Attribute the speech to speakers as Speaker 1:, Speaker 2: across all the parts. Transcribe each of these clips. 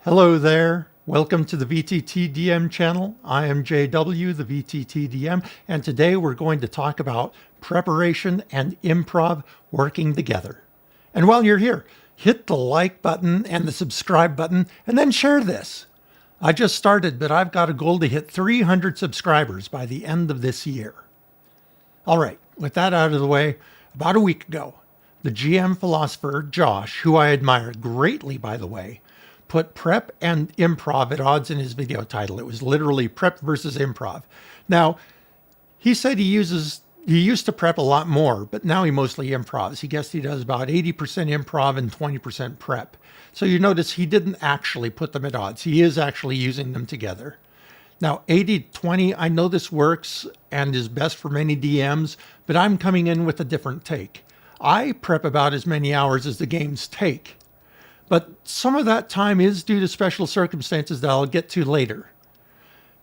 Speaker 1: Hello there. Welcome to the VTTDM channel. I am JW, the VTTDM, and today we're going to talk about preparation and improv working together. And while you're here, hit the like button and the subscribe button, and then share this. I just started, but I've got a goal to hit 300 subscribers by the end of this year. All right, with that out of the way, about a week ago, the GM philosopher, Josh, who I admire greatly, by the way, put prep and improv at odds in his video title. It was literally prep versus improv. Now, he said he used to prep a lot more, but now he mostly improvs. He guessed he does about 80% improv and 20% prep. So you notice he didn't actually put them at odds. He is actually using them together. Now, 80-20, I know this works and is best for many DMs, but I'm coming in with a different take. I prep about as many hours as the games take. But some of that time is due to special circumstances that I'll get to later.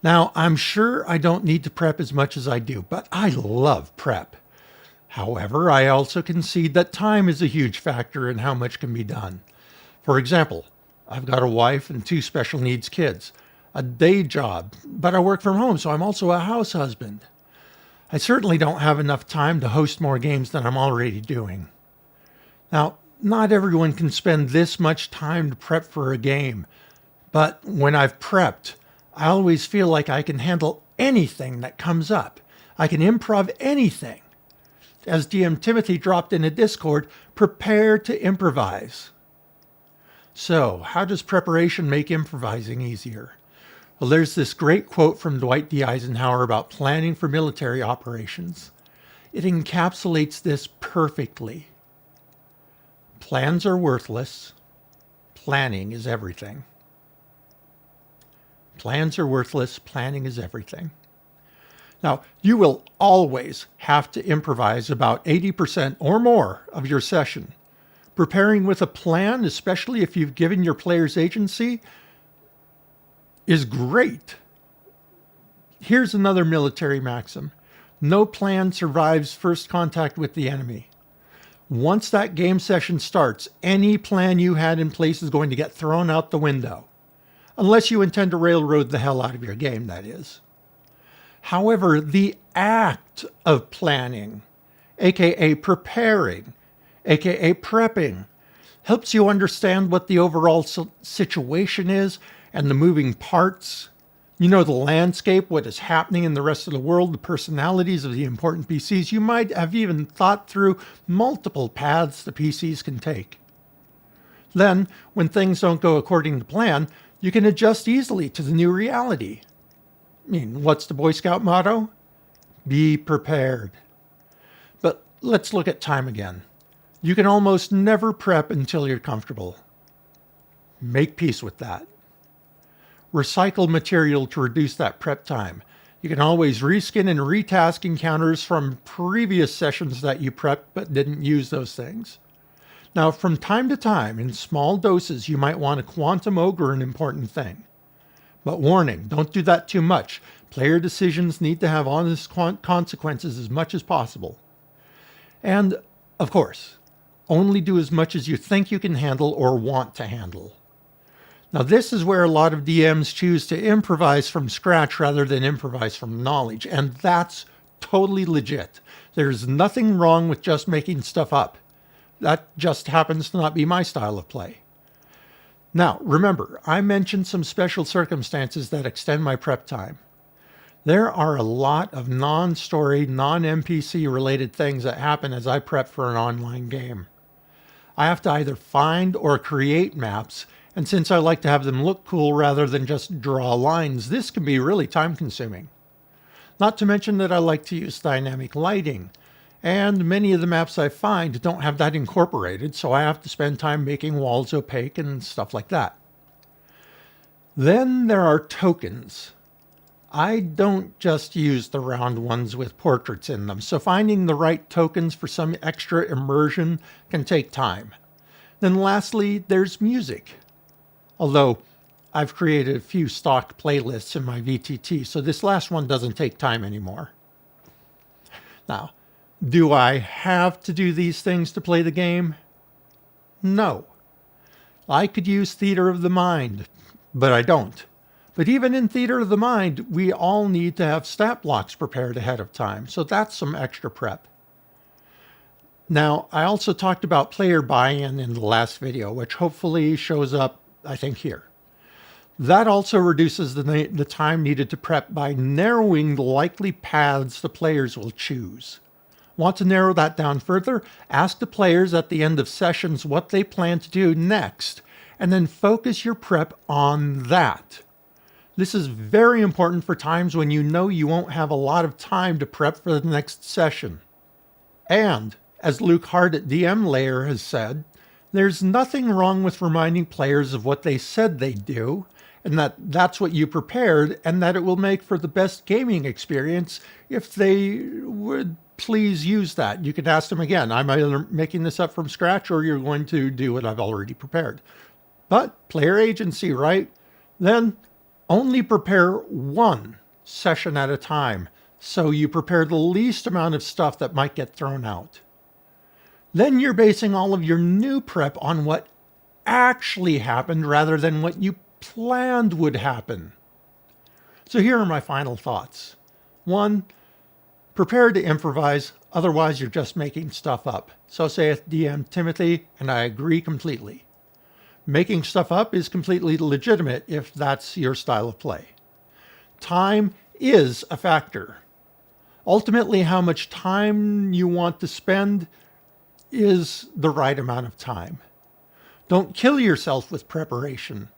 Speaker 1: Now, I'm sure I don't need to prep as much as I do, but I love prep. However, I also concede that time is a huge factor in how much can be done. For example, I've got a wife and 2 special needs kids, a day job, but I work from home, so I'm also a house husband. I certainly don't have enough time to host more games than I'm already doing. Now, not everyone can spend this much time to prep for a game, but when I've prepped, I always feel like I can handle anything that comes up. I can improv anything. As DM Timothy dropped in a Discord, prepare to improvise. So, how does preparation make improvising easier? Well, there's this great quote from Dwight D. Eisenhower about planning for military operations. It encapsulates this perfectly. Plans are worthless. Planning is everything. Plans are worthless. Planning is everything. Now, you will always have to improvise about 80% or more of your session. Preparing with a plan, especially if you've given your players agency, is great. Here's another military maxim. No plan survives first contact with the enemy. Once that game session starts, any plan you had in place is going to get thrown out the window. Unless you intend to railroad the hell out of your game, that is. However, the act of planning, aka preparing, aka prepping, helps you understand what the overall situation is and the moving parts. You know the landscape, what is happening in the rest of the world, the personalities of the important PCs. You might have even thought through multiple paths the PCs can take. Then, when things don't go according to plan, you can adjust easily to the new reality. I mean, what's the Boy Scout motto? Be prepared. But let's look at time again. You can almost never prep until you're comfortable. Make peace with that. Recycle material to reduce that prep time. You can always reskin and retask encounters from previous sessions that you prepped but didn't use those things. Now, from time to time, in small doses, you might want to quantum ogre an important thing. But warning, don't do that too much. Player decisions need to have honest consequences as much as possible. And, of course, only do as much as you think you can handle or want to handle. Now, this is where a lot of DMs choose to improvise from scratch rather than improvise from knowledge, and that's totally legit. There's nothing wrong with just making stuff up. That just happens to not be my style of play. Now, remember, I mentioned some special circumstances that extend my prep time. There are a lot of non-story, non-NPC related things that happen as I prep for an online game. I have to either find or create maps, and since I like to have them look cool rather than just draw lines, this can be really time-consuming. Not to mention that I like to use dynamic lighting, and many of the maps I find don't have that incorporated, so I have to spend time making walls opaque and stuff like that. Then there are tokens. I don't just use the round ones with portraits in them, so finding the right tokens for some extra immersion can take time. Then lastly, there's music. Although I've created a few stock playlists in my VTT, so this last one doesn't take time anymore. Now, do I have to do these things to play the game? No. I could use theater of the mind, but I don't. But even in theater of the mind, we all need to have stat blocks prepared ahead of time. So that's some extra prep. Now, I also talked about player buy-in in the last video, which hopefully shows up, I think, here. That also reduces the time needed to prep by narrowing the likely paths the players will choose. Want to narrow that down further? Ask the players at the end of sessions what they plan to do next, and then focus your prep on that. This is very important for times when you know you won't have a lot of time to prep for the next session. And, as Luke Hart at DM Layer has said, there's nothing wrong with reminding players of what they said they'd do, and that's what you prepared, and that it will make for the best gaming experience if they would please use that. You can ask them again, I'm either making this up from scratch or you're going to do what I've already prepared. But player agency, right? Then only prepare one session at a time, so you prepare the least amount of stuff that might get thrown out. Then you're basing all of your new prep on what actually happened rather than what you planned would happen. So here are my final thoughts. 1, prepare to improvise, otherwise you're just making stuff up. So saith DM Timothy, and I agree completely. Making stuff up is completely legitimate if that's your style of play. Time is a factor. Ultimately, how much time you want to spend is the right amount of time. Don't kill yourself with preparation.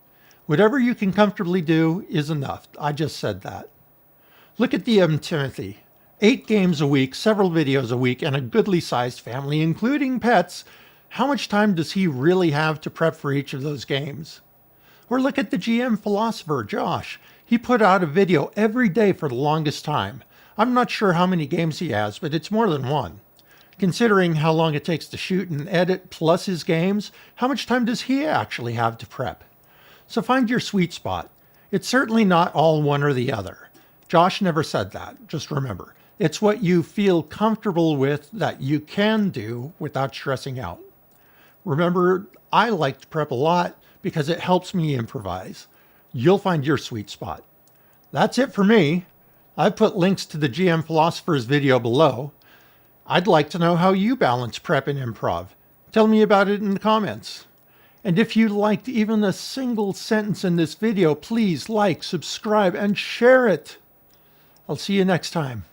Speaker 1: Whatever you can comfortably do is enough. I just said that. Look at DM Timothy. 8 games a week, several videos a week, and a goodly sized family, including pets. How much time does he really have to prep for each of those games? Or look at the GM philosopher, Josh. He put out a video every day for the longest time. I'm not sure how many games he has, but it's more than one. Considering how long it takes to shoot and edit plus his games, how much time does he actually have to prep? So find your sweet spot. It's certainly not all one or the other. Josh never said that. Just remember, it's what you feel comfortable with that you can do without stressing out. Remember, I like to prep a lot because it helps me improvise. You'll find your sweet spot. That's it for me. I've put links to the GM Philosopher's video below. I'd like to know how you balance prep and improv. Tell me about it in the comments. And if you liked even a single sentence in this video, please like, subscribe, and share it. I'll see you next time.